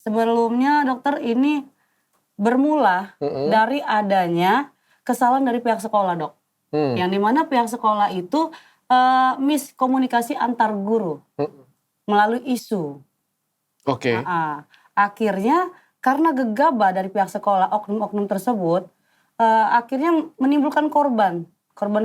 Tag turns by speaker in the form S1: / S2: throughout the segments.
S1: Sebelumnya dokter ini bermula dari adanya kesalahan dari pihak sekolah, Dok. Yang dimana pihak sekolah itu miskomunikasi antar guru melalui isu.
S2: Oke.
S1: Akhirnya karena gegabah dari pihak sekolah oknum-oknum tersebut, akhirnya menimbulkan korban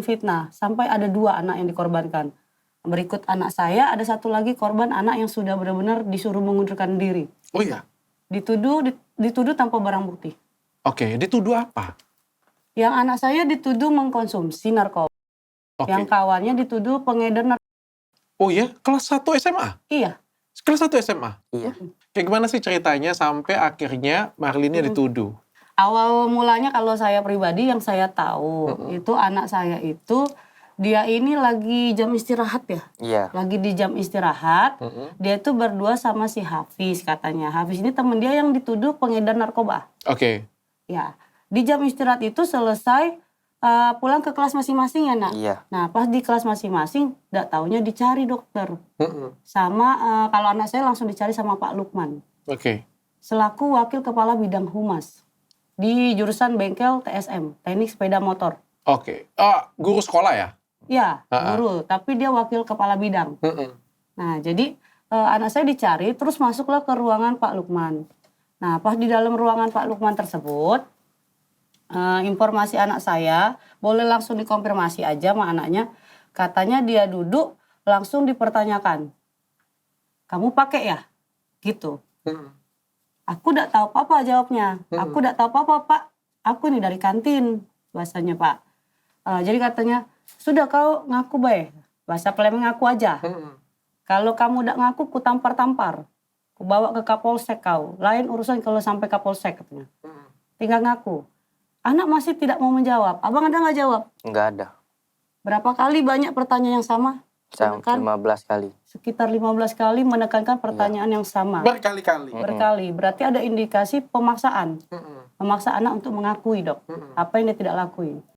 S1: fitnah sampai ada 2 anak yang dikorbankan. Berikut anak saya, ada 1 lagi korban anak yang sudah benar-benar disuruh mengundurkan diri.
S2: Oh iya?
S1: Dituduh tanpa barang bukti.
S2: Oke, dituduh apa?
S1: Yang anak saya dituduh mengkonsumsi narkoba. Yang kawannya dituduh pengedar narkoba.
S2: Oh iya? Kelas 1 SMA?
S1: Iya.
S2: Kelas 1 SMA?
S3: Iya.
S2: Kayak gimana sih ceritanya sampai akhirnya Marlina dituduh?
S1: Awal mulanya kalau saya pribadi yang saya tahu, itu anak saya itu dia ini lagi jam istirahat ya.
S3: Iya.
S1: Lagi di jam istirahat, dia itu berdua sama si Hafiz katanya. Hafiz ini temen dia yang dituduh pengedar narkoba.
S2: Oke.
S1: Ya, di jam istirahat itu selesai pulang ke kelas masing-masing ya, Nak.
S3: Iya.
S1: Nah, pas di kelas masing-masing, nggak taunya dicari dokter. Sama kalau anak saya langsung dicari sama Pak Lukman.
S2: Oke.
S1: Selaku wakil kepala bidang humas di jurusan bengkel TSM, teknik sepeda motor.
S2: Oke. Guru sekolah ya?
S1: Iya, guru, tapi dia wakil kepala bidang. Nah, jadi anak saya dicari, terus masuklah ke ruangan Pak Lukman. Nah, pas di dalam ruangan Pak Lukman tersebut, informasi anak saya, boleh langsung dikonfirmasi aja sama anaknya, katanya dia duduk, langsung dipertanyakan, kamu pakai ya? Gitu. Aku tidak tahu apa-apa jawabnya. Aku tidak tahu apa-apa, Pak. Aku nih dari kantin, bahasanya Pak. Jadi katanya, sudah kau ngaku baik. Bahasa Palembang ngaku aja. Kalau kamu tidak ngaku, ku tampar-tampar. Ku bawa ke Kapolsek kau. Lain urusan kalau sampai Kapolsek katanya. Tinggal ngaku. Anak masih tidak mau menjawab. Abang ada nggak jawab?
S3: Nggak ada.
S1: Berapa kali banyak pertanyaan yang sama?
S3: Sampai 15 kali.
S1: Sekitar 15 kali menekankan pertanyaan yang sama.
S2: Berkali-kali.
S1: Berkali. Berarti ada indikasi pemaksaan. Memaksa anak untuk mengakui, Dok. Apa yang dia tidak lakuin.